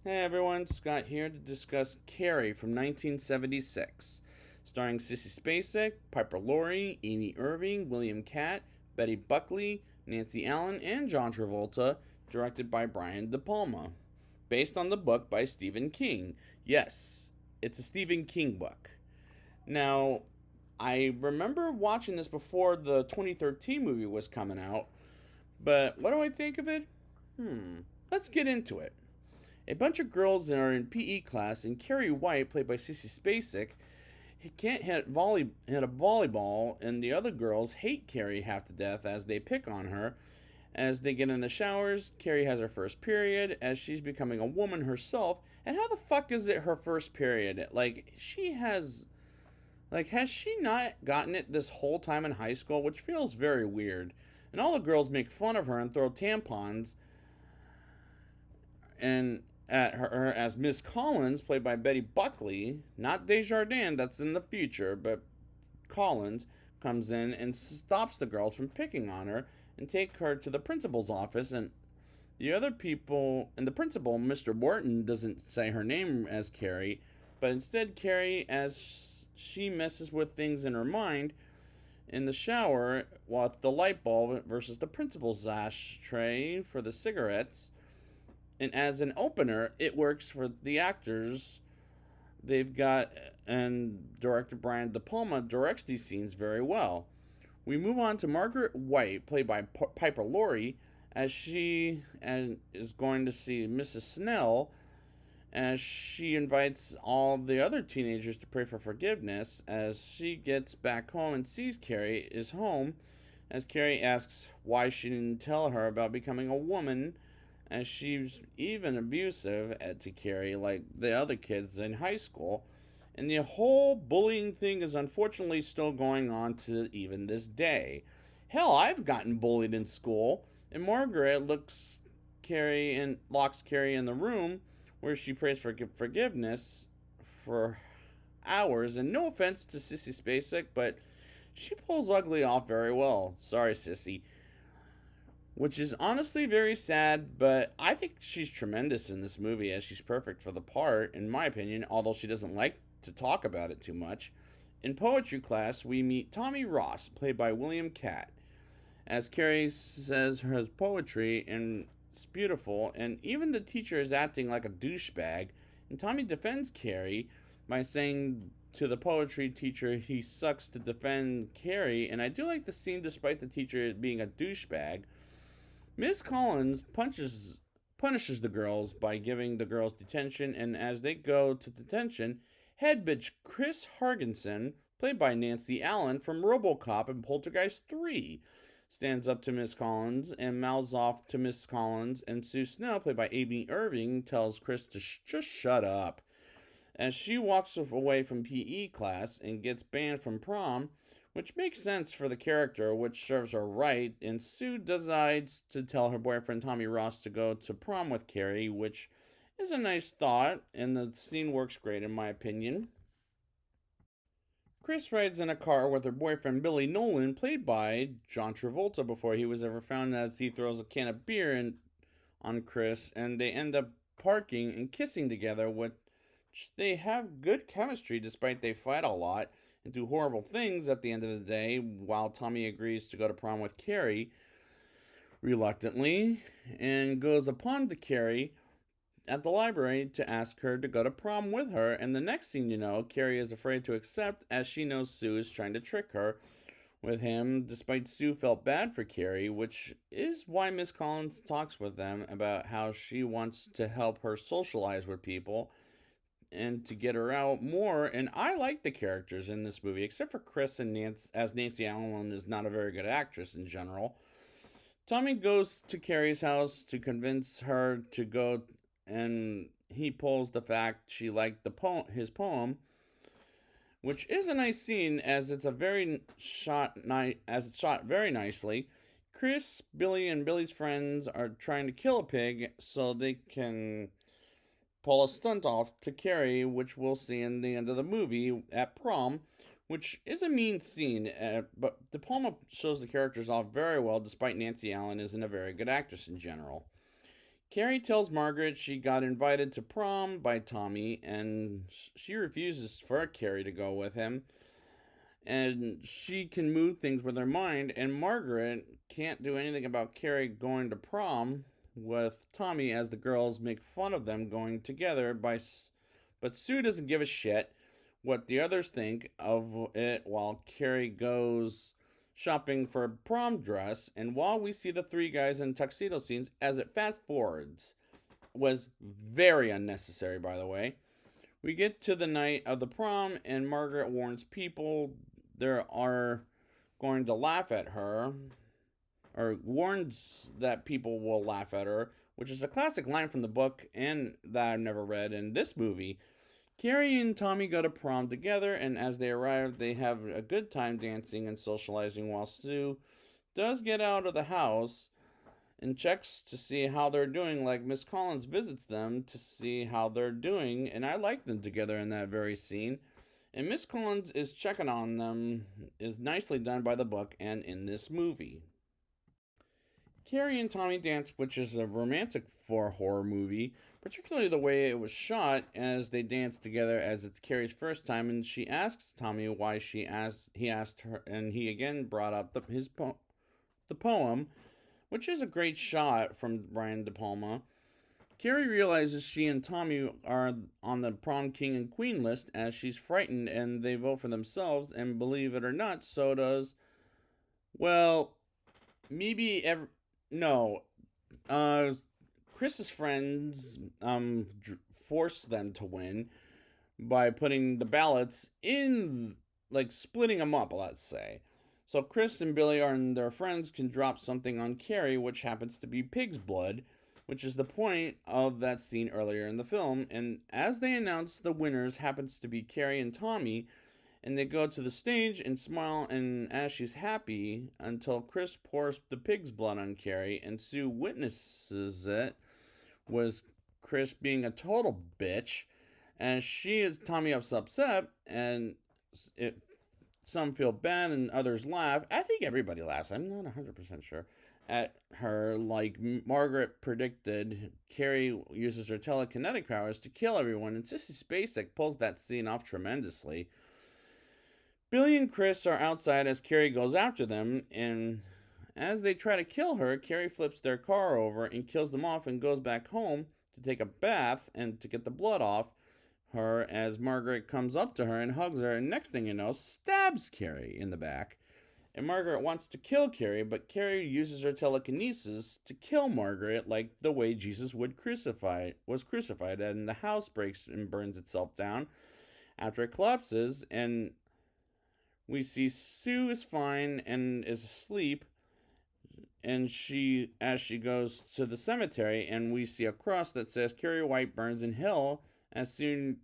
Hey everyone, Scott here to discuss Carrie from 1976, starring Sissy Spacek, Piper Laurie, Amy Irving, William Catt, Betty Buckley, Nancy Allen, and John Travolta, directed by Brian De Palma, based on the book by Stephen King. Yes, it's a Stephen King book. Now, I remember watching this before the 2013 movie was coming out, but what do I think of it? Let's get into it. A bunch of girls are in PE class, and Carrie White, played by Sissy Spacek, he can't hit a volleyball, and the other girls hate Carrie half to death as they pick on her. As they get in the showers, Carrie has her first period as she's becoming a woman herself. And how the fuck is it her first period? Has she not gotten it this whole time in high school, which feels very weird. And all the girls make fun of her and throw tampons and at her as Miss Collins, played by Betty Buckley, not Desjardins, that's in the future, but Collins comes in and stops the girls from picking on her and take her to the principal's office. And the principal, Mr. Morton, doesn't say her name as Carrie, but instead Carrie, as she messes with things in her mind in the shower with the light bulb versus the principal's ashtray for the cigarettes. And as an opener, it works for the actors they've got, and director Brian De Palma directs these scenes very well. We move on to Margaret White, played by Piper Laurie, as she is going to see Mrs. Snell, as she invites all the other teenagers to pray for forgiveness. As she gets back home and sees Carrie is home, as Carrie asks why she didn't tell her about becoming a woman, as she's even abusive to Carrie like the other kids in high school. And the whole bullying thing is unfortunately still going on to even this day. Hell, I've gotten bullied in school, and Margaret locks Carrie in the room where she prays for forgiveness for hours. And no offense to Sissy Spacek, but she pulls ugly off very well. Sorry, Sissy, which is honestly very sad, but I think she's tremendous in this movie as she's perfect for the part, in my opinion, although she doesn't like to talk about it too much. In poetry class, we meet Tommy Ross, played by William Catt, as Carrie says her poetry and it's beautiful, and even the teacher is acting like a douchebag, and Tommy defends Carrie by saying to the poetry teacher he sucks to defend Carrie, and I do like the scene despite the teacher being a douchebag. Miss Collins punishes the girls by giving the girls detention, and as they go to detention, head bitch Chris Hargensen, played by Nancy Allen from RoboCop and Poltergeist 3, stands up to Miss Collins and mouths off to Miss Collins, and Sue Snell, played by Amy Irving, tells Chris to just shut up. As she walks away from PE class and gets banned from prom, which makes sense for the character, which serves her right, and Sue decides to tell her boyfriend Tommy Ross to go to prom with Carrie, which is a nice thought, and the scene works great in my opinion. Chris rides in a car with her boyfriend Billy Nolan, played by John Travolta, before he was ever found, as he throws a can of beer on Chris, and they end up parking and kissing together, which they have good chemistry despite they fight a lot and do horrible things at the end of the day, while Tommy agrees to go to prom with Carrie reluctantly and goes upon to Carrie at the library to ask her to go to prom with her. And the next thing you know, Carrie is afraid to accept as she knows Sue is trying to trick her with him, despite Sue felt bad for Carrie, which is why Miss Collins talks with them about how she wants to help her socialize with people and to get her out more. And I like the characters in this movie, except for Chris and Nancy, as Nancy Allen is not a very good actress in general. Tommy goes to Carrie's house to convince her to go, and he pulls the fact she liked his poem, which is a nice scene as it's a very shot night as it's shot very nicely. Chris, Billy, and Billy's friends are trying to kill a pig so they can pull a stunt off to Carrie, which we'll see in the end of the movie at prom, which is a mean scene, but De Palma shows the characters off very well, despite Nancy Allen isn't a very good actress in general. Carrie tells Margaret she got invited to prom by Tommy, and she refuses for Carrie to go with him. And she can move things with her mind, and Margaret can't do anything about Carrie going to prom with Tommy, as the girls make fun of them going together. But Sue doesn't give a shit what the others think of it, while Carrie goes shopping for a prom dress. And while we see the three guys in tuxedo scenes, as it fast forwards, was very unnecessary, by the way. We get to the night of the prom, and Margaret warns people there are going to laugh at her, or warns that people will laugh at her, which is a classic line from the book and that I've never read in this movie. Carrie and Tommy go to prom together, and as they arrive, they have a good time dancing and socializing, while Sue does get out of the house and checks to see how they're doing, like Miss Collins visits them to see how they're doing, and I like them together in that very scene. And Miss Collins is checking on them is nicely done by the book and in this movie. Carrie and Tommy dance, which is a romantic for a horror movie, particularly the way it was shot as they dance together, as it's Carrie's first time, and she asks Tommy why he asked her, and he again brought up the poem, which is a great shot from Brian De Palma. Carrie realizes she and Tommy are on the prom king and queen list, as she's frightened, and they vote for themselves, and believe it or not, so does, well, maybe no, Chris's friends force them to win by putting the ballots in, like splitting them up, let's say. So Chris and Billy and their friends can drop something on Carrie, which happens to be pig's blood, which is the point of that scene earlier in the film. And as they announce the winners happens to be Carrie and Tommy, and they go to the stage and smile, and as she's happy, until Chris pours the pig's blood on Carrie, and Sue witnesses it, was Chris being a total bitch, and she is Tommy upset, and some feel bad and others laugh. I think everybody laughs. I'm not 100% sure at her. Like Margaret predicted, Carrie uses her telekinetic powers to kill everyone, and Sissy Spacek pulls that scene off tremendously. Billy and Chris are outside as Carrie goes after them, and as they try to kill her, Carrie flips their car over and kills them off and goes back home to take a bath and to get the blood off her, as Margaret comes up to her and hugs her, and next thing you know, stabs Carrie in the back. And Margaret wants to kill Carrie, but Carrie uses her telekinesis to kill Margaret, like the way Jesus was crucified, and the house breaks and burns itself down after it collapses, and we see Sue is fine and is asleep, and as she goes to the cemetery, and we see a cross that says Carrie White burns in hell, as Sue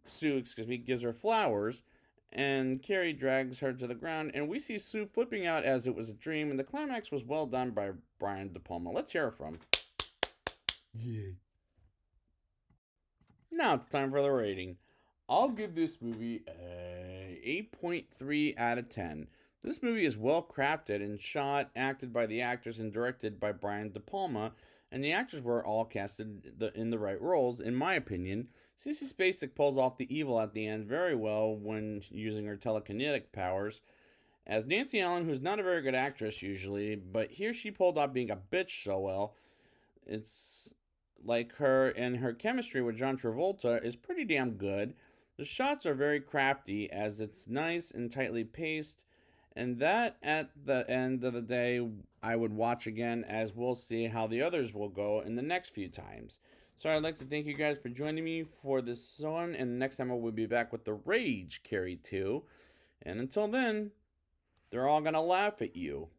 gives her flowers, and Carrie drags her to the ground, and we see Sue flipping out as it was a dream, and the climax was well done by Brian De Palma. Let's hear it from. Yeah. Now it's time for the rating. I'll give this movie a 8.3 out of 10. This movie is well crafted and shot, acted by the actors, and directed by Brian De Palma, and the actors were all casted in the right roles, in my opinion. Sissy Spacek pulls off the evil at the end very well when using her telekinetic powers, as Nancy Allen, who's not a very good actress usually, but here she pulled off being a bitch so well. It's like her, and her chemistry with John Travolta is pretty damn good. The shots are very crafty, as it's nice and tightly paced, and that at the end of the day I would watch again, as we'll see how the others will go in the next few times. So I'd like to thank you guys for joining me for this one, and next time I will be back with The Rage, Carrie 2. And until then, they're all gonna laugh at you.